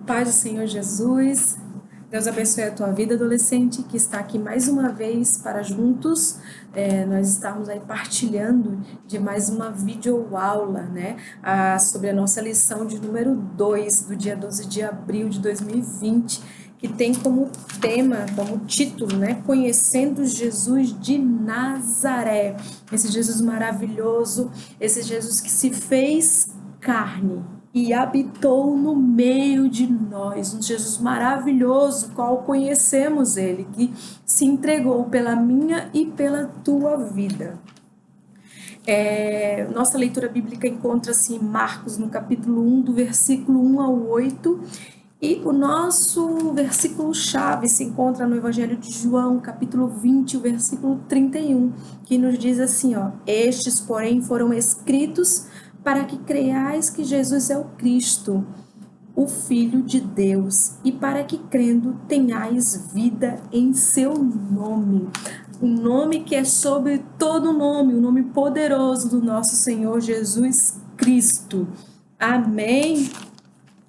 Paz do Senhor Jesus, Deus abençoe a tua vida, adolescente, que está aqui mais uma vez para juntos nós estarmos aí partilhando de mais uma videoaula, né, sobre a nossa lição de número 2, do dia 12 de abril de 2020, que tem como tema, como título, né, Conhecendo Jesus de Nazaré, esse Jesus maravilhoso, esse Jesus que se fez carne e habitou no meio de nós, um Jesus maravilhoso, qual conhecemos ele, que se entregou pela minha e pela tua vida. Nossa leitura bíblica encontra-se em Marcos, no capítulo 1, do versículo 1 ao 8, e o nosso versículo-chave se encontra no Evangelho de João, capítulo 20, o versículo 31, que nos diz assim, estes, porém, foram escritos para que creiais que Jesus é o Cristo, o Filho de Deus, e para que, crendo, tenhais vida em seu nome. O nome que é sobre todo nome, o nome poderoso do nosso Senhor Jesus Cristo. Amém?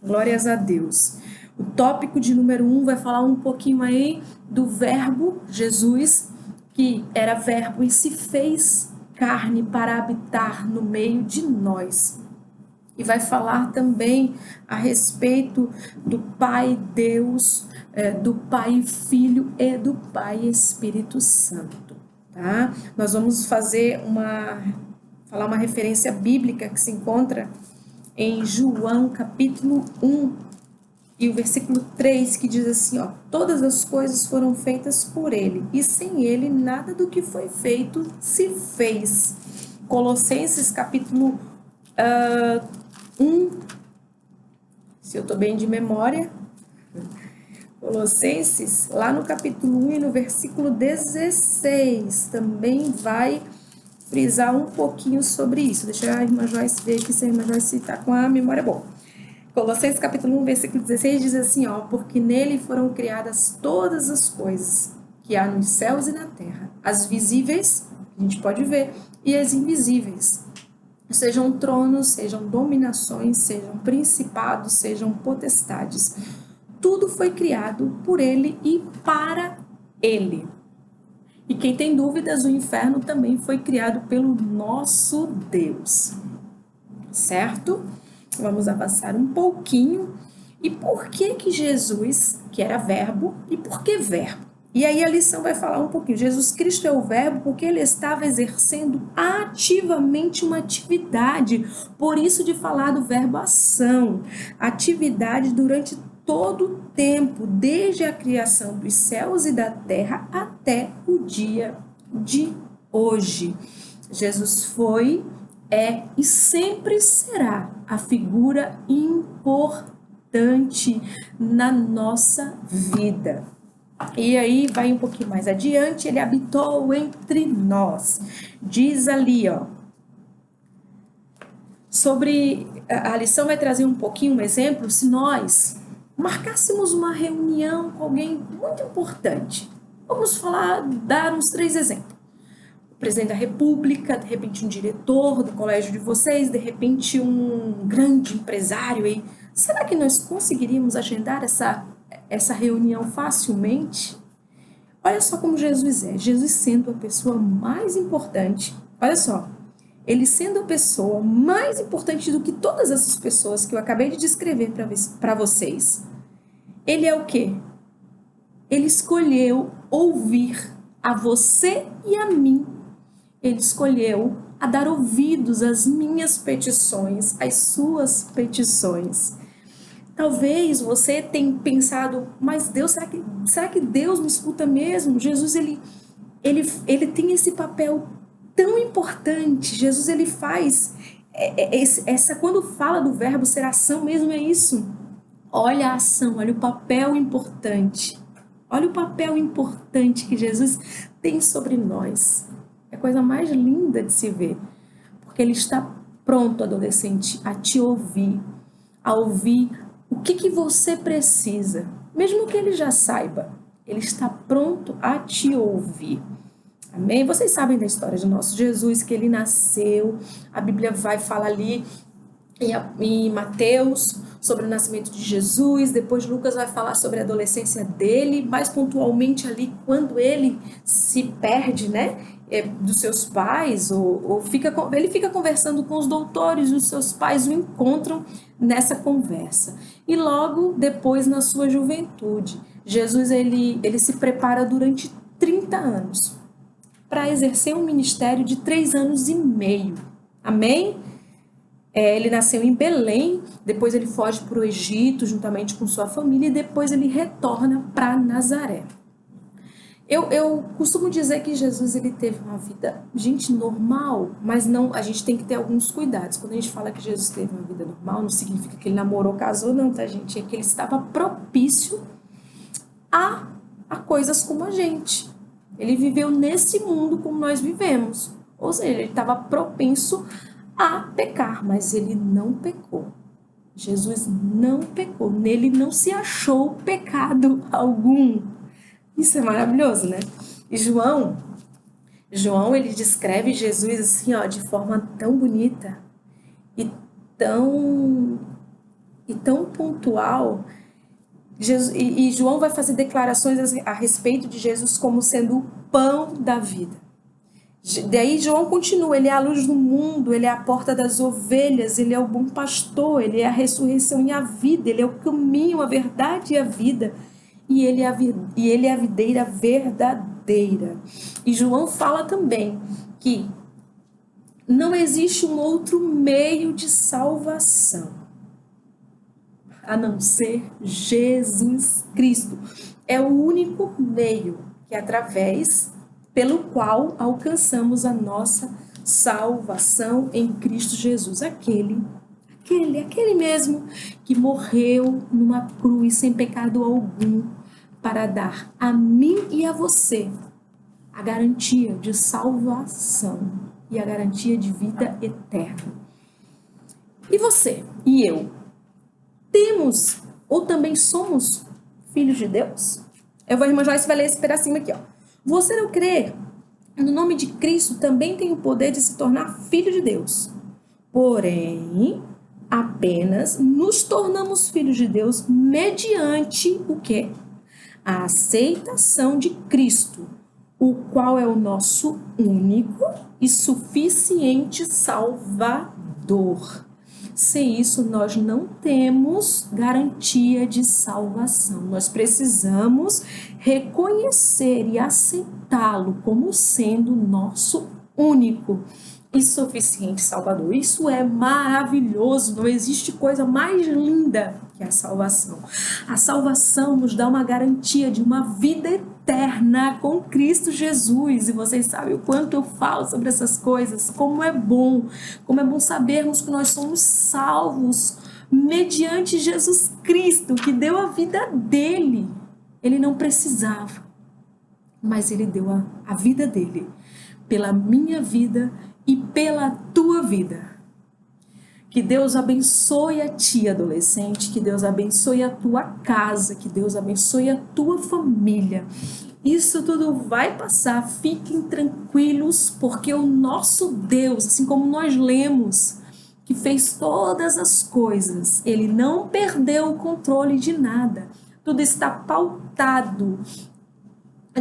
Glórias a Deus. O tópico de número 1 vai falar um pouquinho aí do verbo Jesus, que era verbo e se fez carne para habitar no meio de nós. E vai falar também a respeito do Pai Deus, do Pai Filho e do Pai Espírito Santo, tá? Nós vamos falar uma referência bíblica que se encontra em João capítulo 1 e o versículo 3, que diz assim, todas as coisas foram feitas por ele, e sem ele nada do que foi feito se fez. Colossenses capítulo 1, se eu estou bem de memória, Colossenses, lá no capítulo 1 e no versículo 16, também vai frisar um pouquinho sobre isso. Deixa a irmã Joyce ver aqui se a irmã Joyce está com a memória boa. Colossenses capítulo 1, versículo 16 diz assim, porque nele foram criadas todas as coisas que há nos céus e na terra, as visíveis, que a gente pode ver, e as invisíveis, sejam tronos, sejam dominações, sejam principados, sejam potestades. Tudo foi criado por ele e para ele. E quem tem dúvidas, o inferno também foi criado pelo nosso Deus. Certo? Vamos avançar um pouquinho. E por que Jesus, que era verbo, e por que verbo? E aí a lição vai falar um pouquinho. Jesus Cristo é o verbo porque ele estava exercendo ativamente uma atividade. Por isso de falar do verbo ação. Atividade durante todo o tempo, desde a criação dos céus e da terra até o dia de hoje. Jesus foi, é e sempre será a figura importante na nossa vida. E aí vai um pouquinho mais adiante, ele habitou entre nós. Diz ali, sobre a lição vai trazer um pouquinho um exemplo, se nós marcássemos uma reunião com alguém muito importante. Vamos dar uns 3 exemplos. O presidente da República, de repente um diretor do colégio de vocês, de repente um grande empresário aí. Será que nós conseguiríamos agendar essa reunião facilmente? Olha só como Jesus é. Jesus sendo a pessoa mais importante. Olha só. Ele sendo a pessoa mais importante do que todas essas pessoas que eu acabei de descrever para vocês. Ele é o quê? Ele escolheu ouvir a você e a mim. Ele escolheu a dar ouvidos às minhas petições, às suas petições. Talvez você tenha pensado, mas Deus, será que Deus me escuta mesmo? Jesus, ele tem esse papel tão importante. Jesus, ele faz quando fala do verbo ser ação mesmo, é isso. Olha a ação, olha o papel importante. Olha o papel importante que Jesus tem sobre nós. É a coisa mais linda de se ver. Porque ele está pronto, adolescente, a te ouvir. A ouvir o que você precisa. Mesmo que ele já saiba, ele está pronto a te ouvir. Amém? Vocês sabem da história do nosso Jesus, que ele nasceu. A Bíblia vai falar ali em Mateus sobre o nascimento de Jesus, depois Lucas vai falar sobre a adolescência dele, mais pontualmente ali quando ele se perde, né, dos seus pais, ele fica conversando com os doutores, os seus pais o encontram nessa conversa. E logo depois, na sua juventude, Jesus ele se prepara durante 30 anos para exercer um ministério de 3 anos e meio. Amém? Ele nasceu em Belém, depois ele foge para o Egito juntamente com sua família e depois ele retorna para Nazaré. Eu costumo dizer que Jesus ele teve uma vida, gente, normal, mas não, a gente tem que ter alguns cuidados. Quando a gente fala que Jesus teve uma vida normal, não significa que ele namorou, casou, não, tá, gente? É que ele estava propício a coisas como a gente. Ele viveu nesse mundo como nós vivemos. Ou seja, ele estava propenso a pecar, mas ele não pecou. Jesus não pecou. Nele não se achou pecado algum. Isso é maravilhoso, né? E João, ele descreve Jesus assim, ó, de forma tão bonita e tão pontual. E João vai fazer declarações a respeito de Jesus como sendo o pão da vida. Daí João continua, ele é a luz do mundo, ele é a porta das ovelhas, ele é o bom pastor, ele é a ressurreição e a vida, ele é o caminho, a verdade e a vida. E ele é a videira verdadeira. E João fala também que não existe um outro meio de salvação a não ser Jesus Cristo. É o único meio pelo qual alcançamos a nossa salvação em Cristo Jesus. Aquele mesmo que morreu numa cruz sem pecado algum para dar a mim e a você a garantia de salvação e a garantia de vida eterna. E você e eu temos ou também somos filhos de Deus? Eu vou, irmã Joyce vai ler esse pedacinho aqui, ó. Você não crê no nome de Cristo também tem o poder de se tornar filho de Deus. Porém, apenas nos tornamos filhos de Deus mediante o quê? A aceitação de Cristo, o qual é o nosso único e suficiente Salvador. Sem isso, nós não temos garantia de salvação. Nós precisamos reconhecer e aceitá-lo como sendo nosso único e suficiente Salvador. Isso é maravilhoso, não existe coisa mais linda que a salvação. A salvação nos dá uma garantia de uma vida eterna com Cristo Jesus. E vocês sabem o quanto eu falo sobre essas coisas, como é bom sabermos que nós somos salvos mediante Jesus Cristo, que deu a vida dele. Ele não precisava, mas ele deu a vida dele pela minha vida e pela tua vida. Que Deus abençoe a ti, adolescente, que Deus abençoe a tua casa, que Deus abençoe a tua família. Isso tudo vai passar, fiquem tranquilos, porque o nosso Deus, assim como nós lemos, que fez todas as coisas, ele não perdeu o controle de nada. Tudo está pautado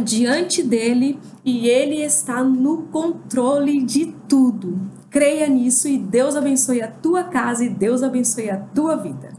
diante dele e ele está no controle de tudo. Creia nisso e Deus abençoe a tua casa e Deus abençoe a tua vida.